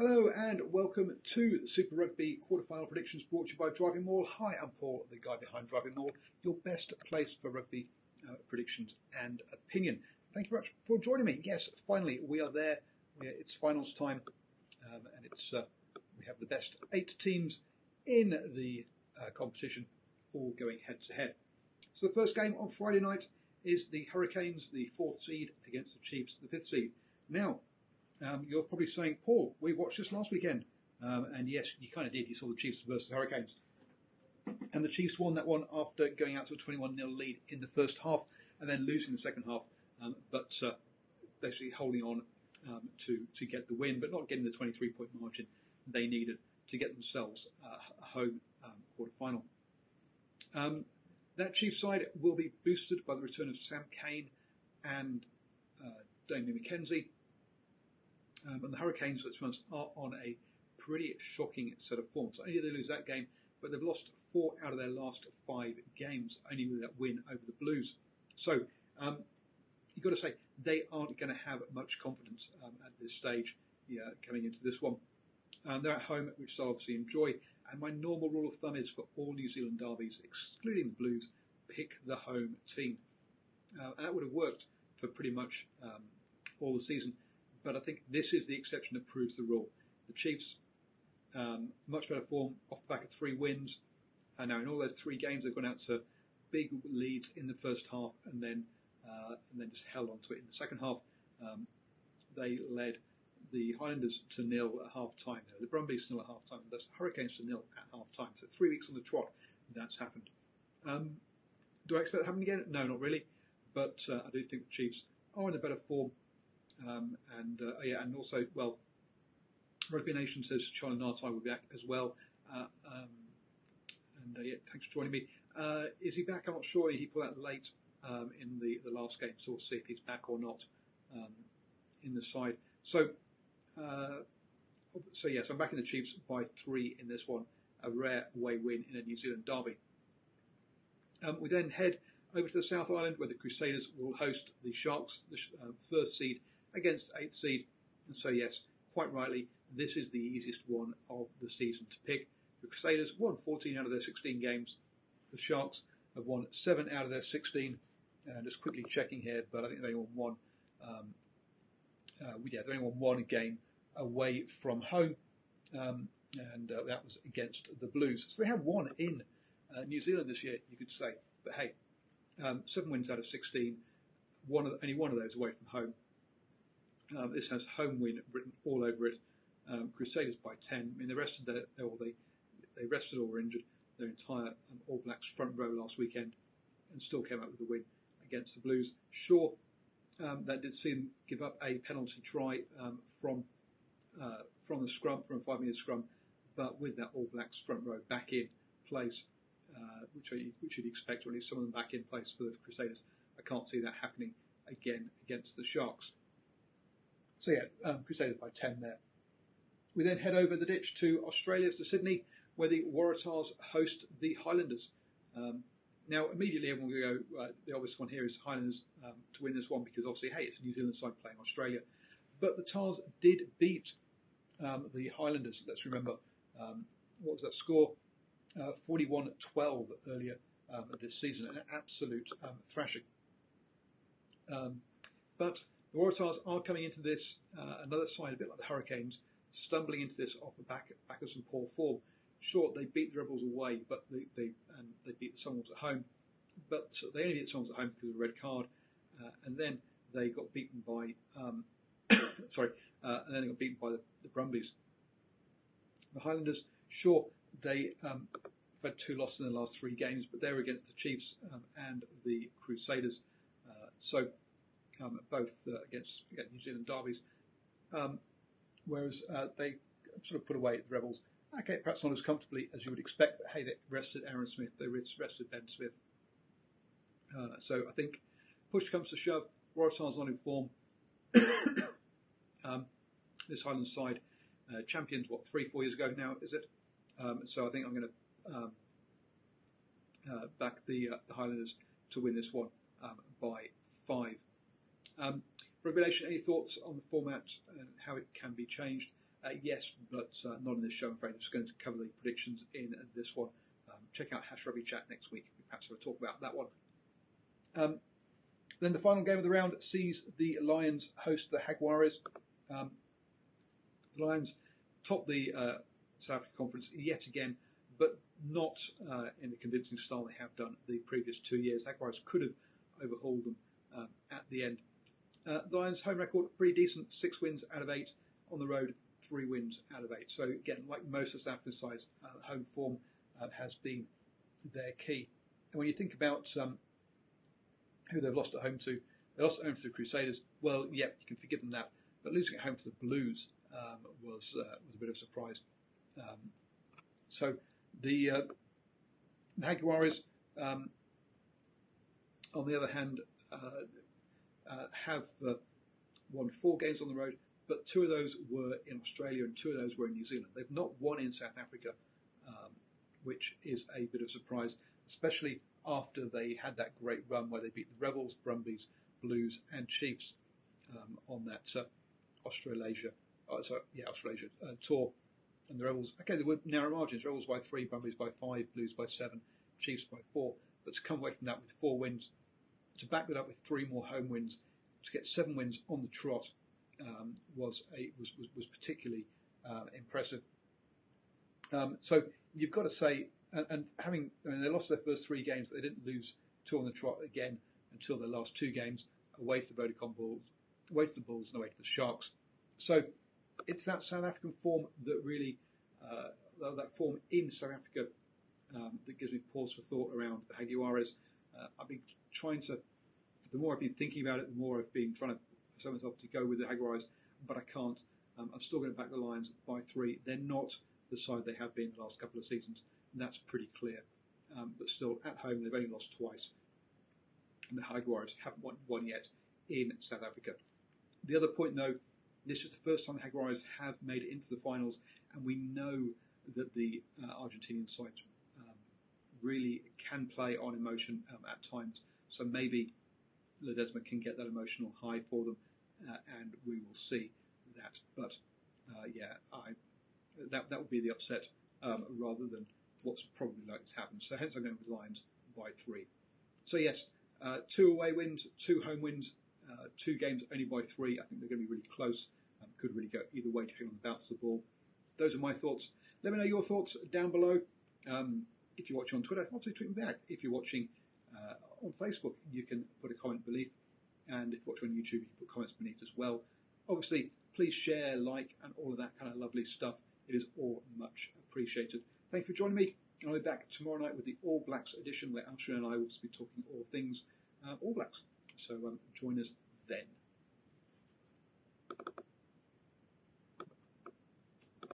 Hello and welcome to the Super Rugby quarterfinal predictions brought to you by DrivingMaul. Hi, I'm Paul, the guy behind DrivingMaul, your best place for rugby predictions and opinion. Thank you very much for joining me. Yes, finally we are there. It's finals time, and it's we have the best 8 teams in the competition, all going head to head. So the first game on Friday night is the Hurricanes, the 4th seed, against the Chiefs, the 5th seed. Now, you're probably saying, Paul, we watched this last weekend. And yes, you kind of did. You saw the Chiefs versus the Hurricanes. And the Chiefs won that one after going out to a 21-0 lead in the first half and then losing the second half, but basically holding on to get the win, but not getting the 23-point margin they needed to get themselves a home quarter-final. That Chiefs side will be boosted by the return of Sam Cane and Damien McKenzie. And the Hurricanes, let's be honest, are on a pretty shocking set of forms. Not only did they lose that game, but they've lost 4 out of their last 5 games, only with that win over the Blues. So you've got to say they aren't going to have much confidence at this stage coming into this one. They're at home, which they'll obviously enjoy. And my normal rule of thumb is for all New Zealand derbies, excluding the Blues, pick the home team. And that would have worked for pretty much all the season. But I think this is the exception that proves the rule. The Chiefs, much better form off the back of 3 wins. And now in all those 3 games, they've gone out to big leads in the first half and then just held on to it in the second half. They led the Highlanders to 0 at half time. The Brumbies to 0 at half time. The Hurricanes to 0 at half time. So 3 weeks on the trot, that's happened. Do I expect it to happen again? No, not really. But I do think the Chiefs are in a better form. And also, well, Rugby Nation says Charlie Nartai will be back as well. Thanks for joining me. Is he back? I'm not sure. He pulled out late in the last game, so we'll see if he's back or not in the side. So yes, I'm backing the Chiefs by 3 in this one, a rare away win in a New Zealand derby. We then head over to the South Island, where the Crusaders will host the Sharks, the first seed, against 8th seed. And so, yes, quite rightly, this is the easiest one of the season to pick. The Crusaders won 14 out of their 16 games. The Sharks have won 7 out of their 16. Just quickly checking here, but I think they only won one. They only won 1 game away from home, and that was against the Blues. So they have won in New Zealand this year, you could say. But hey, 7 wins out of 16. Only one of those away from home. This has home win written all over it. Crusaders by 10. I mean, they rested they rested or were injured their entire All Blacks front row last weekend, and still came out with a win against the Blues. Sure, that did see them give up a penalty try from the scrum, from a 5-minute scrum, but with that All Blacks front row back in place, which you'd expect, or at least some of them back in place for the Crusaders, I can't see that happening again against the Sharks. So yeah, Crusaders by 10 there. We then head over the ditch to Australia, to Sydney, where the Waratahs host the Highlanders. Now, immediately everyone will go, the obvious one here is Highlanders to win this one, because obviously, hey, it's a New Zealand side playing Australia. But the Tars did beat the Highlanders. Let's remember, what was that score? 41-12 earlier this season, an absolute thrashing. But the Waratahs are coming into this, another side, a bit like the Hurricanes, stumbling into this off the back of some poor form. Sure, they beat the Rebels away, but they beat the Sunwolves at home. But they only beat the Sunwolves at home because of a red card, and then they got beaten by the Brumbies. The Highlanders, sure, they have had 2 losses in the last 3 games, but they were against the Chiefs and the Crusaders. Both against New Zealand derbies, whereas they sort of put away the Rebels. Okay, perhaps not as comfortably as you would expect, but hey, they rested Aaron Smith, they rested Ben Smith. So I think push comes to shove, Waratahs not in form. This Highland side, champions, 3-4 years ago now, is it? So I think I'm going to back the Highlanders to win this one by 5. Rugby Nation, any thoughts on the format and how it can be changed? Yes, but not in this show, I'm afraid. I'm just going to cover the predictions in this one. Check out #Rugby Chat next week. Perhaps we'll talk about that one. Then the final game of the round sees the Lions host the Jaguares. The Lions top the South African Conference yet again, but not in the convincing style they have done the previous 2 years. Jaguares could have overhauled them at the end. The Lions' home record, pretty decent, 6 wins out of 8. On the road, 3 wins out of 8. So again, like most of the South African sides, home form has been their key. And when you think about who they've lost at home to, they lost at home to the Crusaders. Well, yeah, you can forgive them that. But losing at home to the Blues was a bit of a surprise. So the Jaguares, on the other hand, have won 4 games on the road, but 2 of those were in Australia and 2 of those were in New Zealand. They've not won in South Africa, which is a bit of a surprise, especially after they had that great run where they beat the Rebels, Brumbies, Blues and Chiefs on that Australasia tour. And the Rebels, okay, they were narrow margins. Rebels by 3, Brumbies by 5, Blues by 7, Chiefs by 4. But to come away from that with 4 wins, to back that up with 3 more home wins, to get 7 wins on the trot was particularly impressive. So you've got to say, they lost their first 3 games, but they didn't lose 2 on the trot again until their last 2 games, away to the Vodacom Bulls, away to the Bulls, and away to the Sharks. So it's that South African form that really, that form in South Africa that gives me pause for thought around the Jaguares. I've been trying to, the more I've been thinking about it, the more I've been trying to persuade myself to go with the Jaguares, but I can't. I'm still going to back the Lions by 3. They're not the side they have been the last couple of seasons, and that's pretty clear. But still, at home, they've only lost twice, and the Jaguares haven't won one yet in South Africa. The other point, though, this is the first time the Jaguares have made it into the finals, and we know that the Argentinian side really can play on emotion at times. So maybe Ledesma can get that emotional high for them, and we will see that. But that would be the upset rather than what's probably likely to happen. So hence I'm going with Lions by 3. So yes, 2 away wins, 2 home wins, 2 games only by 3. I think they're going to be really close. Could really go either way depending on the bounce of the ball. Those are my thoughts. Let me know your thoughts down below. If you're watching on Twitter, obviously tweet me back. If you're watching on Facebook, you can put a comment beneath. And if you're watching on YouTube, you can put comments beneath as well. Obviously, please share, like, and all of that kind of lovely stuff. It is all much appreciated. Thank you for joining me. I'll be back tomorrow night with the All Blacks edition, where Alshrin and I will be talking all things All Blacks. So join us then.